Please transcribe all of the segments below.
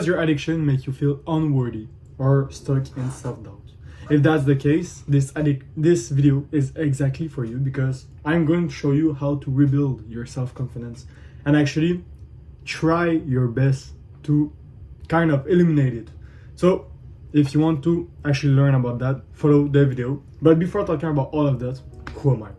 Does your addiction make you feel unworthy or stuck in self-doubt? If that's the case, this video is exactly for you, because I'm going to show you how to rebuild your self-confidence and actually try your best to kind of eliminate it. So if you want to actually learn about that, follow the video. But before talking about all of that, who am I?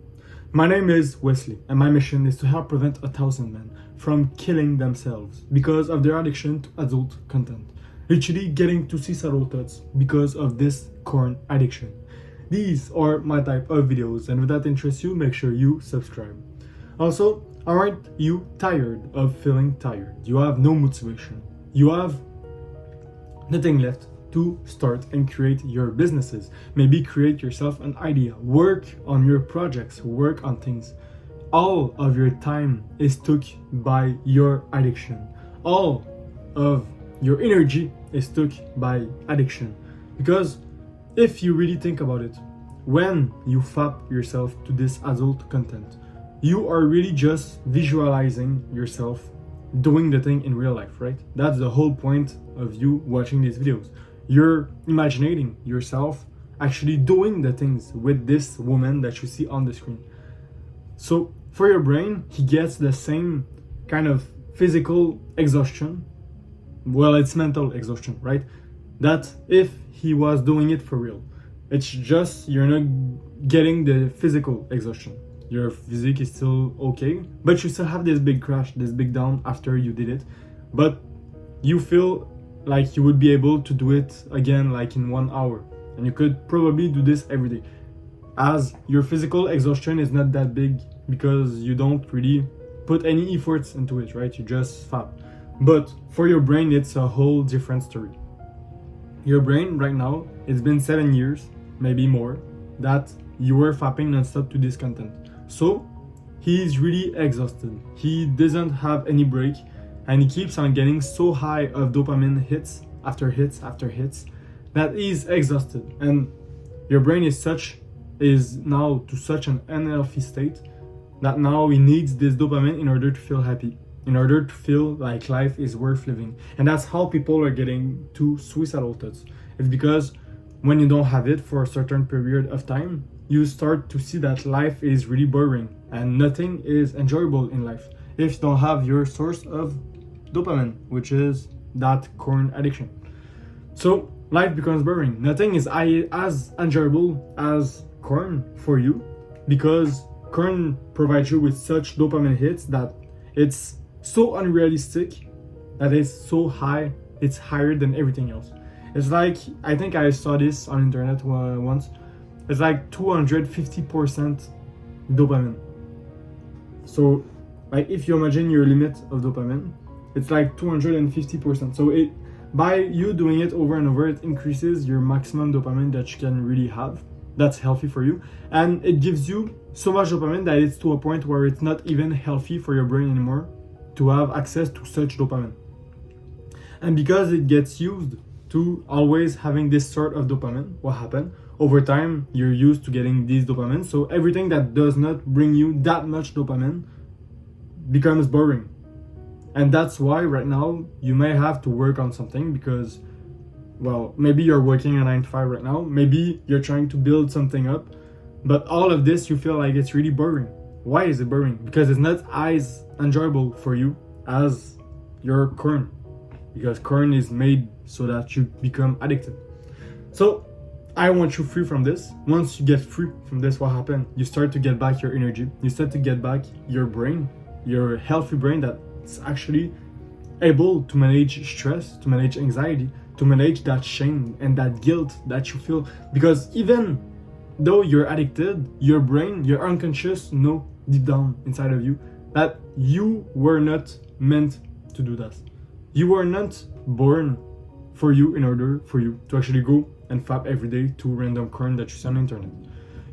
My name is Wesley, and my mission is to help prevent 1,000 men from killing themselves because of their addiction to adult content. Literally getting to suicidal thoughts because of this current addiction. These are my type of videos, and if that interests you, make sure you subscribe. Also, aren't you tired of feeling tired? You have no motivation. You have nothing left to start and create your businesses. Maybe create yourself an idea, work on your projects, work on things. All of your time is took by your addiction. All of your energy is took by addiction. Because if you really think about it, when you fap yourself to this adult content, you are really just visualizing yourself doing the thing in real life, right? That's the whole point of you watching these videos. You're imagining yourself actually doing the things with this woman that you see on the screen. So for your brain, he gets the same kind of physical exhaustion. Well, it's mental exhaustion, right? That if he was doing it for real. It's just you're not getting the physical exhaustion. Your physique is still okay, but you still have this big crash, this big down after you did it. But you feel like you would be able to do it again like in 1 hour, and you could probably do this every day, as your physical exhaustion is not that big because you don't really put any efforts into it, right? You just fap. But for your brain, it's a whole different story. Your brain right now, it's been 7 years, maybe more, that you were fapping nonstop to this content. So he's really exhausted. He doesn't have any break, and he keeps on getting so high of dopamine hits after hits after hits that he's exhausted. And your brain is now to such an unhealthy state that now he needs this dopamine in order to feel happy, in order to feel like life is worth living. And that's how people are getting to suicidal thoughts. It's because when you don't have it for a certain period of time, you start to see that life is really boring and nothing is enjoyable in life if you don't have your source of dopamine, which is that current addiction. So life becomes boring. Nothing is as enjoyable as corn for you, because corn provides you with such dopamine hits that it's so unrealistic, that it's so high, it's higher than everything else. It's like, I think I saw this on internet once, it's like 250% dopamine. So like if you imagine your limit of dopamine, it's like 250%. So it, by you doing it over and over, it increases your maximum dopamine that you can really have. That's healthy for you, and it gives you so much dopamine that it's to a point where it's not even healthy for your brain anymore to have access to such dopamine. And because it gets used to always having this sort of dopamine, what happens? Over time, you're used to getting these dopamine, so everything that does not bring you that much dopamine becomes boring. And that's why right now you may have to work on something, because, well, maybe you're working a 9 to 5 right now, maybe you're trying to build something up, but all of this you feel like it's really boring. Why is it boring? Because it's not as enjoyable for you as your corn, because corn is made so that you become addicted. So I want you free from this. Once you get free from this, what happens? You start to get back your energy, you start to get back your brain, your healthy brain that's actually able to manage stress, to manage anxiety, to manage that shame and that guilt that you feel. Because even though you're addicted, your brain, your unconscious know deep down inside of you that you were not meant to do that. You were not born for you in order for you to actually go and fap every day to random corn that you see on the internet.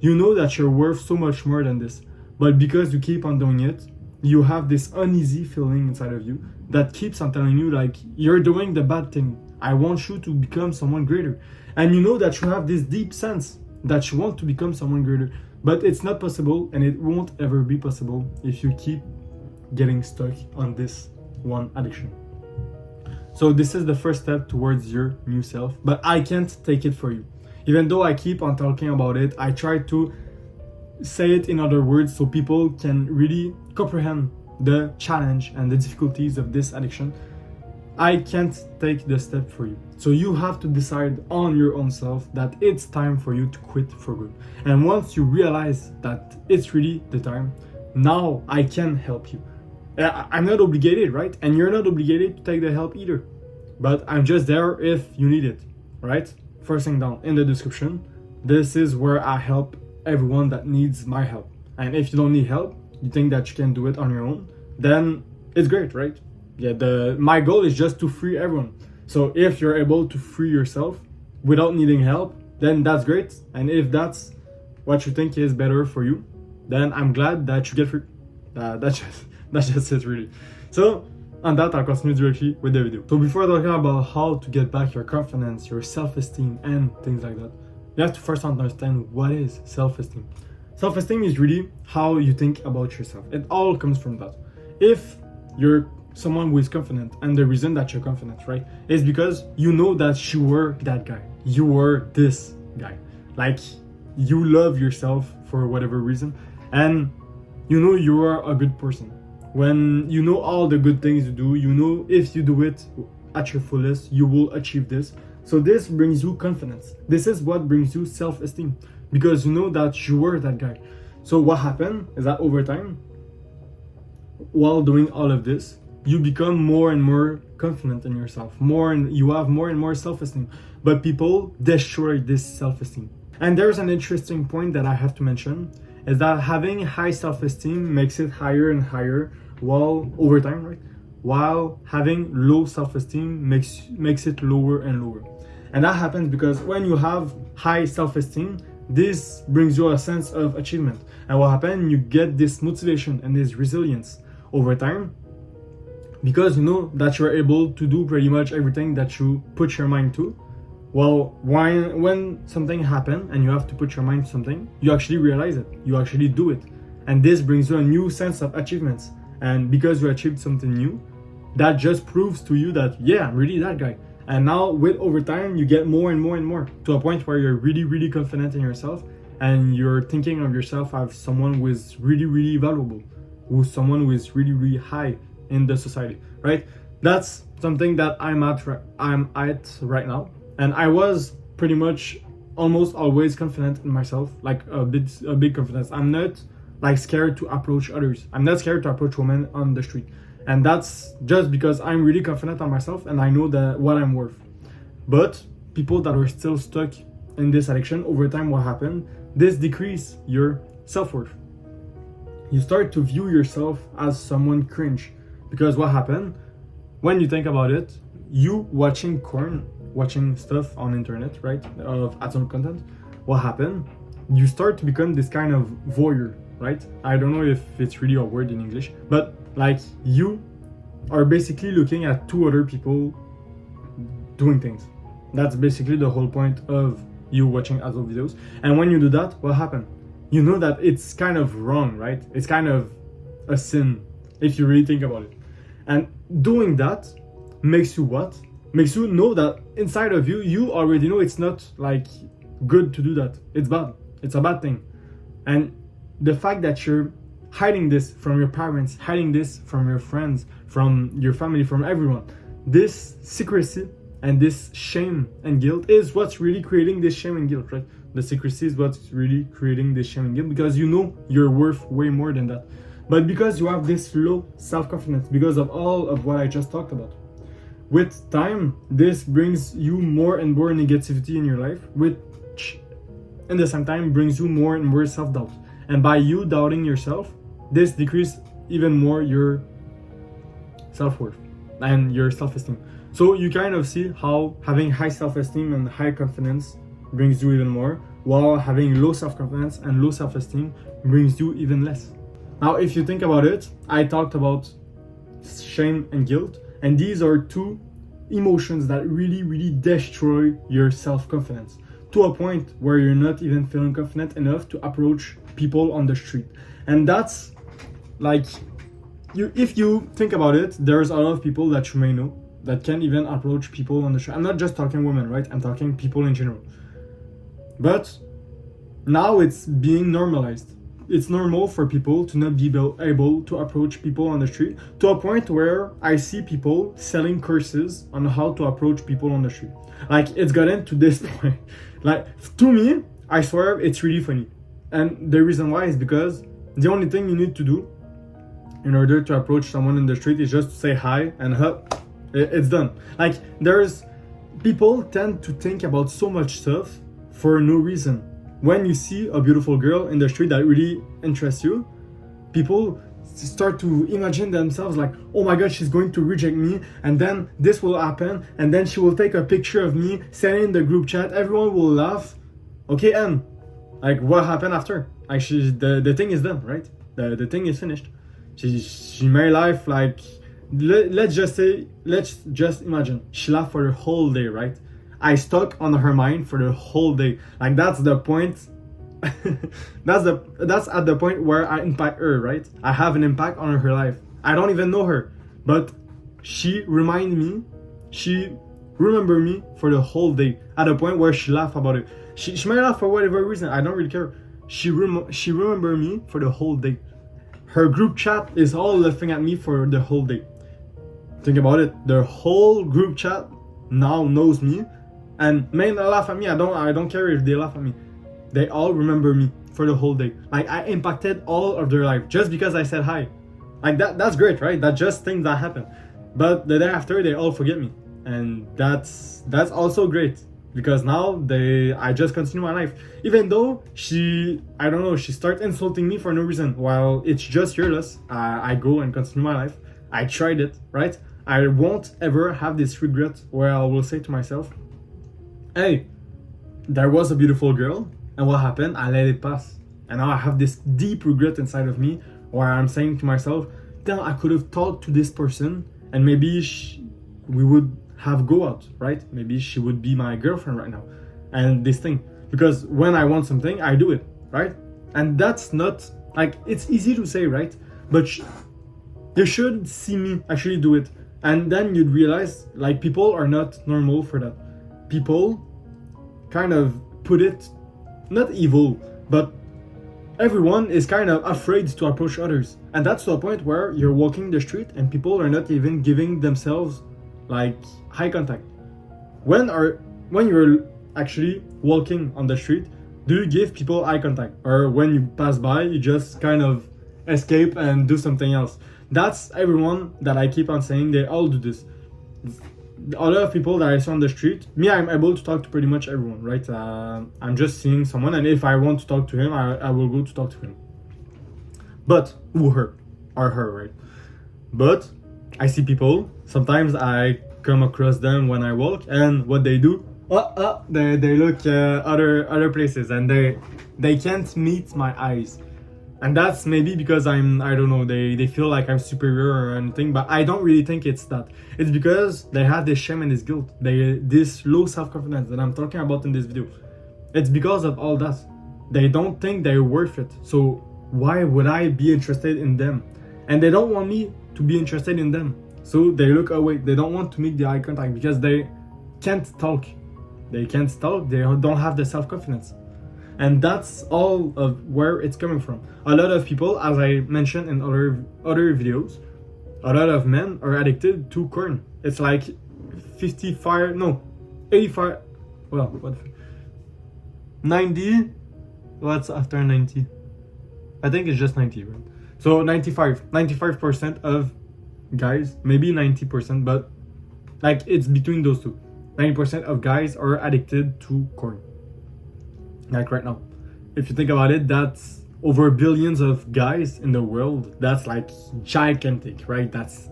You know that you're worth so much more than this, but because you keep on doing it, you have this uneasy feeling inside of you that keeps on telling you like, you're doing the bad thing. I want you to become someone greater. And you know that you have this deep sense that you want to become someone greater, but it's not possible, and it won't ever be possible if you keep getting stuck on this one addiction. So this is the first step towards your new self, but I can't take it for you. Even though I keep on talking about it, I try to say it in other words so people can really comprehend the challenge and the difficulties of this addiction. I can't take the step for you. So you have to decide on your own self that it's time for you to quit for good. And once you realize that it's really the time, now I can help you. I'm not obligated, right? And you're not obligated to take the help either. But I'm just there if you need it, right? First thing down in the description, this is where I help everyone that needs my help. And if you don't need help, you think that you can do it on your own, then it's great, right? Yeah, my goal is just to free everyone. So if you're able to free yourself without needing help, then that's great. And if that's what you think is better for you, then I'm glad that you get free. That's just it, really. So on that, I'll continue directly with the video. So before talking about how to get back your confidence, your self-esteem, and things like that, you have to first understand what is self-esteem. Self-esteem is really how you think about yourself. It all comes from that. If you're someone who is confident, and the reason that you're confident, right, is because you know that you were that guy. You were this guy. Like, you love yourself for whatever reason, and you know you are a good person. When you know all the good things you do, you know if you do it at your fullest, you will achieve this. So this brings you confidence. This is what brings you self-esteem, because you know that you were that guy. So what happened is that over time, while doing all of this, you become more and more confident in yourself. You have more and more self-esteem. But people destroy this self-esteem. And there's an interesting point that I have to mention, is that having high self-esteem makes it higher and higher while over time, right? While having low self-esteem makes it lower and lower. And that happens because when you have high self-esteem, this brings you a sense of achievement. And what happens, you get this motivation and this resilience over time, because you know that you're able to do pretty much everything that you put your mind to. Well, when something happens and you have to put your mind to something, you actually realize it, you actually do it. And this brings you a new sense of achievements. And because you achieved something new, that just proves to you that, yeah, I'm really that guy. And now with over time, you get more and more and more, to a point where you're really, really confident in yourself, and you're thinking of yourself as someone who is really, really valuable, who's someone who is really, really high in the society, right? That's something that I'm at right now. And I was pretty much almost always confident in myself, like a big confidence. I'm not like scared to approach others. I'm not scared to approach women on the street. And that's just because I'm really confident on myself and I know that what I'm worth. But people that are still stuck in this addiction, over time what happened, this decrease your self-worth. You start to view yourself as someone cringe. Because what happened, when you think about it, you watching stuff on internet, right, of adult content, what happened, you start to become this kind of voyeur, right? I don't know if it's really a word in English, but like you are basically looking at two other people doing things. That's basically the whole point of you watching adult videos. And when you do that, what happened? You know that it's kind of wrong, right? It's kind of a sin if you really think about it. And doing that makes you what? Makes you know that inside of you, you already know it's not like good to do that. It's bad. It's a bad thing. And the fact that you're hiding this from your parents, hiding this from your friends, from your family, from everyone, this secrecy and this shame and guilt is what's really creating this shame and guilt, right? The secrecy is what's really creating this shame and guilt, because you know you're worth way more than that. But because you have this low self-confidence, because of all of what I just talked about, with time, this brings you more and more negativity in your life, which in the same time brings you more and more self-doubt. And by you doubting yourself, this decreases even more your self-worth and your self-esteem. So you kind of see how having high self-esteem and high confidence brings you even more, while having low self-confidence and low self-esteem brings you even less. Now, if you think about it, I talked about shame and guilt, and these are two emotions that really, really destroy your self-confidence, to a point where you're not even feeling confident enough to approach people on the street. And that's like, if you think about it, there's a lot of people that you may know that can't even approach people on the street. I'm not just talking women, right? I'm talking people in general. But now it's being normalized. It's normal for people to not be able to approach people on the street, to a point where I see people selling courses on how to approach people on the street. Like, it's gotten to this point. Like, to me, I swear it's really funny. And the reason why is because the only thing you need to do in order to approach someone in the street is just to say hi and hup, it's done. Like, people tend to think about so much stuff for no reason. When you see a beautiful girl in the street that really interests you, people start to imagine themselves like, oh my god, she's going to reject me, and then this will happen, and then she will take a picture of me, send it in the group chat, everyone will laugh. Okay, and like, what happened after? Like, the thing is done, right? The thing is finished. She made life, like, let's just imagine she laughed for the whole day, right? I stuck on her mind for the whole day. Like, that's the point. that's at the point where I impact her, right? I have an impact on her life. I don't even know her, but she reminded me, she remembered me for the whole day, at a point where she laughed about it. She might laugh for whatever reason, I don't really care. She remembered me for the whole day. Her group chat is all laughing at me for the whole day. Think about it. The whole group chat now knows me and may not laugh at me. I don't care if they laugh at me. They all remember me for the whole day. Like, I impacted all of their life just because I said hi. Like, that's great, right? That's just things that happen. But the day after, they all forget me. And that's also great. Because now I just continue my life. Even though she starts insulting me for no reason. While it's just fearless, I go and continue my life. I tried it, right? I won't ever have this regret where I will say to myself, hey, there was a beautiful girl, and what happened? I let it pass. And now I have this deep regret inside of me where I'm saying to myself, damn, I could have talked to this person, and maybe we would have go out, right? Maybe she would be my girlfriend right now. And this thing, because when I want something, I do it, right? And that's not, like, it's easy to say, right? But you should see me actually do it. And then you'd realize, like, people are not normal for that. People kind of put it, not evil, but everyone is kind of afraid to approach others. And that's to a point where you're walking the street and people are not even giving themselves, like, eye contact. When you're actually walking on the street, do you give people eye contact? Or when you pass by, you just kind of escape and do something else? That's everyone that I keep on saying, they all do this. A lot of people that I see on the street, me, I'm able to talk to pretty much everyone, right? I'm just seeing someone, and if I want to talk to him, I will go to talk to him. But, her, right? But I see people, sometimes I come across them when I walk, and what they do, they look other places, and they can't meet my eyes. And that's maybe because I don't know, they feel like I'm superior or anything, but I don't really think it's that. It's because they have this shame and this guilt, this low self-confidence that I'm talking about in this video. It's because of all that. They don't think they're worth it. So why would I be interested in them? And they don't want me to be interested in them. So they look away. They don't want to make the eye contact because they can't talk. They can't talk. They don't have the self-confidence. And that's all of where it's coming from. A lot of people, as I mentioned in other videos, a lot of men are addicted to corn. It's like 85, well, what? 90, what's after 90? I think it's just 90, right? So 95% of guys, maybe 90%, but like it's between those two. 90% of guys are addicted to corn. Like right now, if you think about it, that's over billions of guys in the world. That's like gigantic, right? That's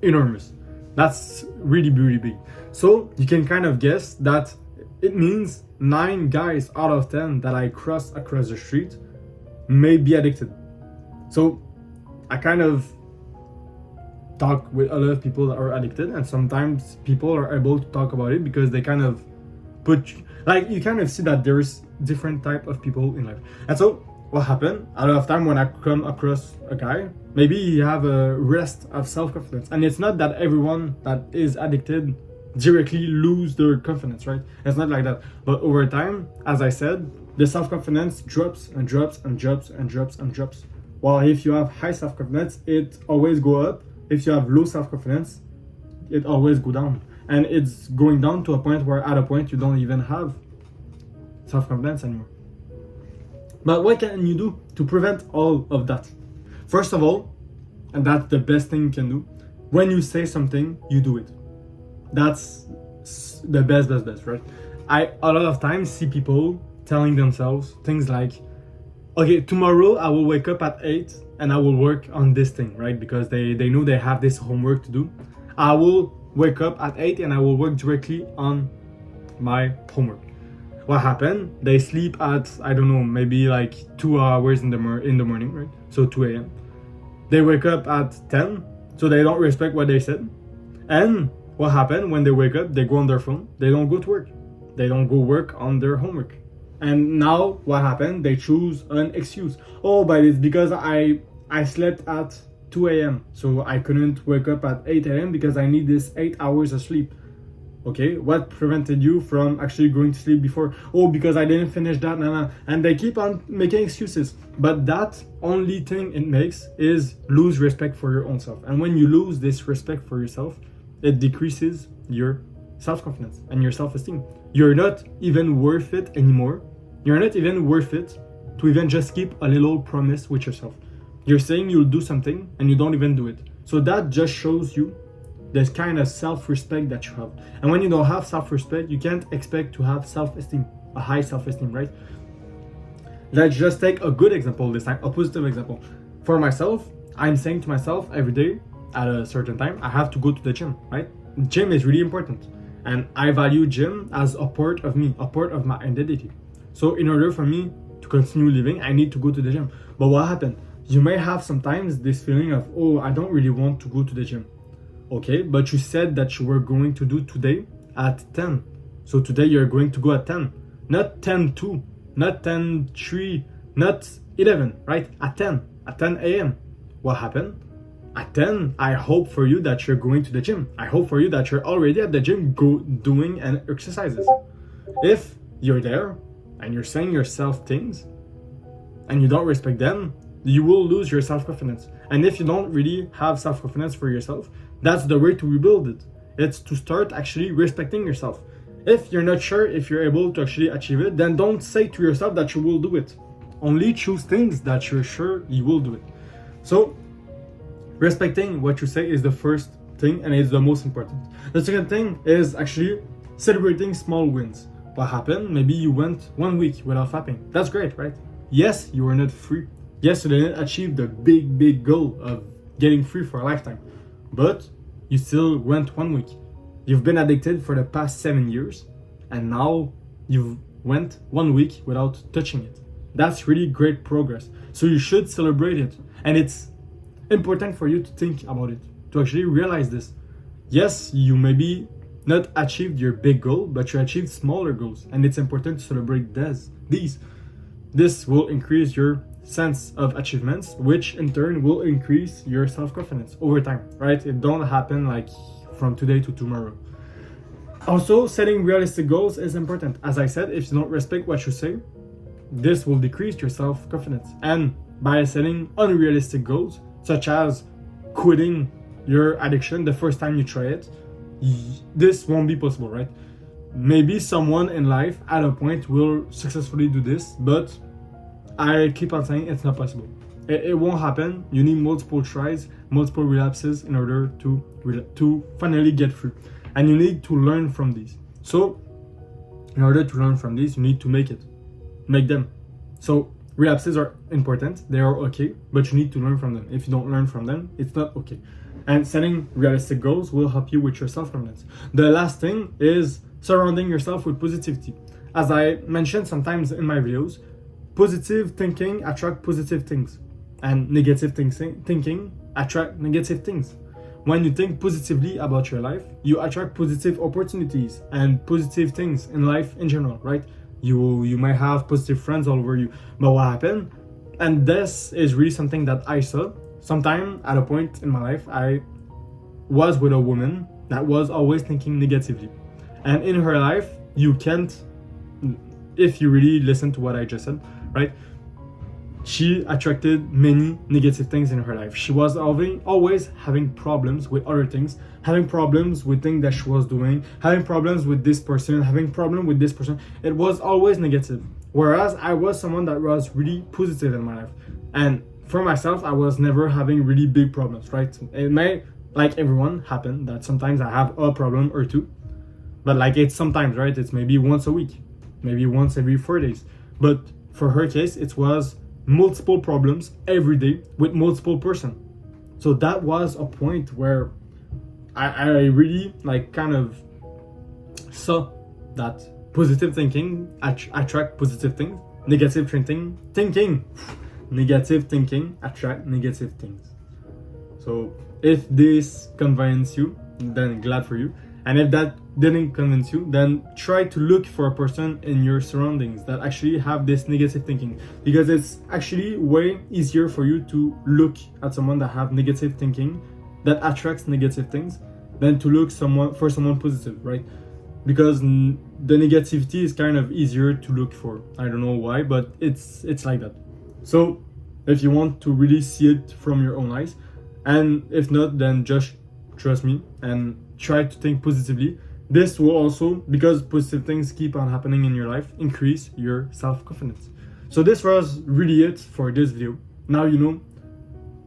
enormous. That's really, really big. So you can kind of guess that it means 9 guys out of 10 that I cross across the street may be addicted. So I kind of talk with a lot of people that are addicted, and sometimes people are able to talk about it because they kind of put, like, you kind of see that there's different type of people in life. And so what happened a lot of time when I come across a guy, maybe he have a rest of self-confidence, and it's not that everyone that is addicted directly lose their confidence, right? It's not like that. But over time, as I said, the self-confidence drops and drops and drops and drops and drops. While if you have high self-confidence, it always go up. If you have low self-confidence, it always go down. And it's going down to a point where at a point you don't even have self-confidence anymore. But what can you do to prevent all of that? First of all, and that's the best thing you can do, when you say something, you do it. That's the best, right? I a lot of times see people telling themselves things like, okay, tomorrow I will wake up at 8 and I will work on this thing, right? Because they know they have this homework to do. I will wake up at 8 and I will work directly on my homework. What happened? They sleep at, I don't know, maybe like 2 hours in the morning, right? So 2 a.m. They wake up at 10, so they don't respect what they said. And what happened? When they wake up, they go on their phone. They don't go to work. They don't go work on their homework. And now what happened? They choose an excuse. Oh, but it's because I slept at 2 a.m. So I couldn't wake up at 8 a.m. because I need this 8 hours of sleep. Okay, what prevented you from actually going to sleep before? Oh, because I didn't finish that, and they keep on making excuses. But that only thing it makes is lose respect for your own self. And when you lose this respect for yourself, it decreases your self-confidence and your self-esteem. You're not even worth it anymore. You're not even worth it to even just keep a little promise with yourself. You're saying you'll do something and you don't even do it. So that just shows you this kind of self-respect that you have. And when you don't have self-respect, you can't expect to have self-esteem, a high self-esteem, right? Let's just take a good example this time, a positive example. For myself, I'm saying to myself every day at a certain time, I have to go to the gym, right? Gym is really important. And I value gym as a part of me, a part of my identity. So in order for me to continue living, I need to go to the gym. But what happened? You may have sometimes this feeling of, oh, I don't really want to go to the gym. Okay, but you said that you were going to do today at 10. So today you're going to go at 10. Not 10:02, not 10:03, not 11, right? At 10 a.m. What happened? At 10, I hope for you that you're going to the gym. I hope for you that you're already at the gym doing and exercises. If you're there and you're saying yourself things and you don't respect them, you will lose your self-confidence. And if you don't really have self-confidence for yourself, that's the way to rebuild it. It's to start actually respecting yourself. If you're not sure if you're able to actually achieve it, then don't say to yourself that you will do it. Only choose things that you're sure you will do it. So, respecting what you say is the first thing and it's the most important. The second thing is actually celebrating small wins. What happened? Maybe you went 1 week without fapping. That's great, right? Yes, you were not free. Yes, you didn't achieve the big goal of getting free for a lifetime. But you still went 1 week. You've been addicted for the past 7 years, and now you went 1 week without touching it. That's really great progress. So you should celebrate it. And it's important for you to think about it, to actually realize this. Yes, you maybe not achieved your big goal, but you achieved smaller goals. And it's important to celebrate these. This will increase your sense of achievements, which in turn will increase your self-confidence over time, right? It don't happen like from today to tomorrow. Also, setting realistic goals is important. As I said, if you don't respect what you say, this will decrease your self-confidence. And by setting unrealistic goals, such as quitting your addiction the first time you try it, this won't be possible, right? Maybe someone in life at a point will successfully do this, but I keep on saying it's not possible. It won't happen. You need multiple tries, multiple relapses in order to finally get free. And you need to learn from these. So, in order to learn from these, you need to make them. So, relapses are important. They are okay, but you need to learn from them. If you don't learn from them, it's not okay. And setting realistic goals will help you with your self-confidence. The last thing is surrounding yourself with positivity. As I mentioned sometimes in my videos, positive thinking attracts positive things, and negative thinking attracts negative things. When you think positively about your life, you attract positive opportunities and positive things in life in general, right? You might have positive friends all over you. But what happened? And this is really something that I saw. Sometime at a point in my life, I was with a woman that was always thinking negatively. And in her life, you can't, if you really listen to what I just said, right? She attracted many negative things in her life. She was always having problems with other things, having problems with things that she was doing, having problems with this person, having problem with this person. It was always negative. Whereas I was someone that was really positive in my life. And for myself, I was never having really big problems, right? It may, like everyone, happen that sometimes I have a problem or two. But like it's sometimes, right? It's maybe once a week, maybe once every 4 days. But for her case, it was multiple problems every day with multiple person. So that was a point where I really like kind of saw that positive thinking attract positive things, negative thinking negative thinking attract negative things. So if this convinces you, then glad for you. And if that didn't convince you, then try to look for a person in your surroundings that actually have this negative thinking, because it's actually way easier for you to look at someone that have negative thinking that attracts negative things than to look for someone positive, right? Because the negativity is kind of easier to look for. I don't know why, but it's like that. So if you want to really see it from your own eyes, and if not, then just trust me and try to think positively. This will also, because positive things keep on happening in your life, increase your self-confidence. So this was really it for this video. Now you know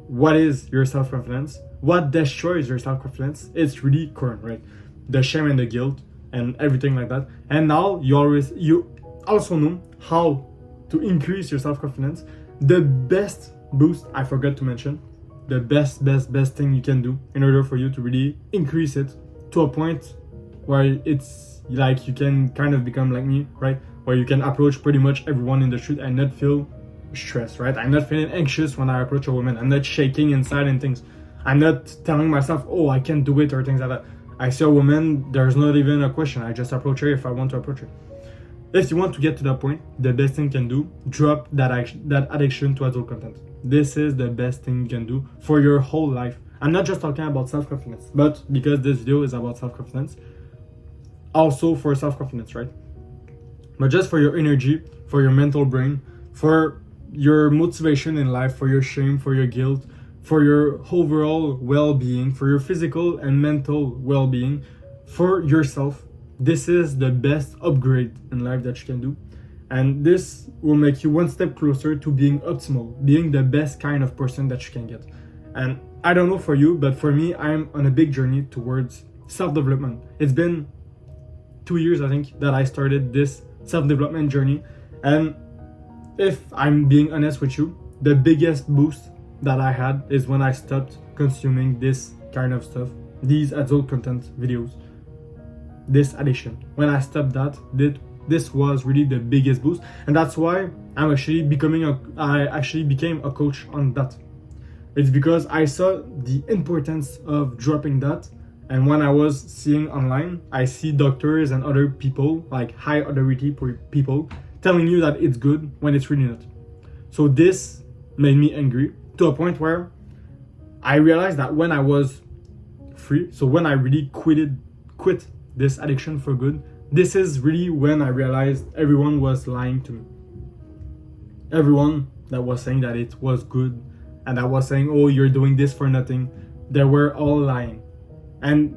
what is your self-confidence, what destroys your self-confidence. It's really current, right? The shame and the guilt and everything like that. And now you also know how to increase your self-confidence. The best boost, I forgot to mention, the best thing you can do in order for you to really increase it to a point where it's like you can kind of become like me, right? Where you can approach pretty much everyone in the street and not feel stressed, right? I'm not feeling anxious when I approach a woman. I'm not shaking inside and things. I'm not telling myself, oh, I can't do it or things like that. I see a woman, there's not even a question. I just approach her if I want to approach her. If you want to get to that point, the best thing you can do, drop that addiction to adult content. This is the best thing you can do for your whole life. I'm not just talking about self-confidence, but because this video is about self-confidence, also for self-confidence, right? But just for your energy, for your mental brain, for your motivation in life, for your shame, for your guilt, for your overall well-being, for your physical and mental well-being, for yourself. This is the best upgrade in life that you can do. And this will make you one step closer to being optimal, being the best kind of person that you can get. And I don't know for you, but for me, I'm on a big journey towards self-development. It's been 2 years, I think, that I started this self-development journey. And if I'm being honest with you, the biggest boost that I had is when I stopped consuming this kind of stuff, these adult content videos, this addiction. When I stopped that, this was really the biggest boost. And that's why I actually became a coach on that. It's because I saw the importance of dropping that. And when I was seeing online, I see doctors and other people, like high authority people, telling you that it's good when it's really not. So this made me angry to a point where I realized that when I was free, so when I really quit this addiction for good, this is really when I realized everyone was lying to me. Everyone that was saying that it was good and that was saying, oh, you're doing this for nothing, they were all lying. And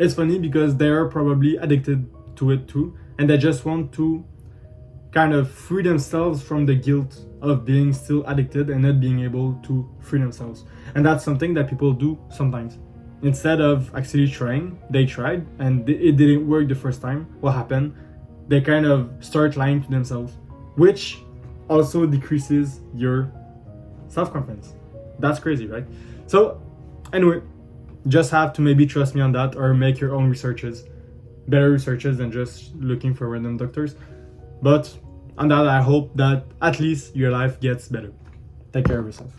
it's funny because they are probably addicted to it too, and they just want to kind of free themselves from the guilt of being still addicted and not being able to free themselves. And that's something that people do sometimes. Instead of actually trying, they tried and it didn't work the first time. What happened? They kind of start lying to themselves, which also decreases your self-confidence. That's crazy, right? So anyway, just have to maybe trust me on that or make your own researches, better researches than just looking for random doctors. But on that, I hope that at least your life gets better. Take care of yourself.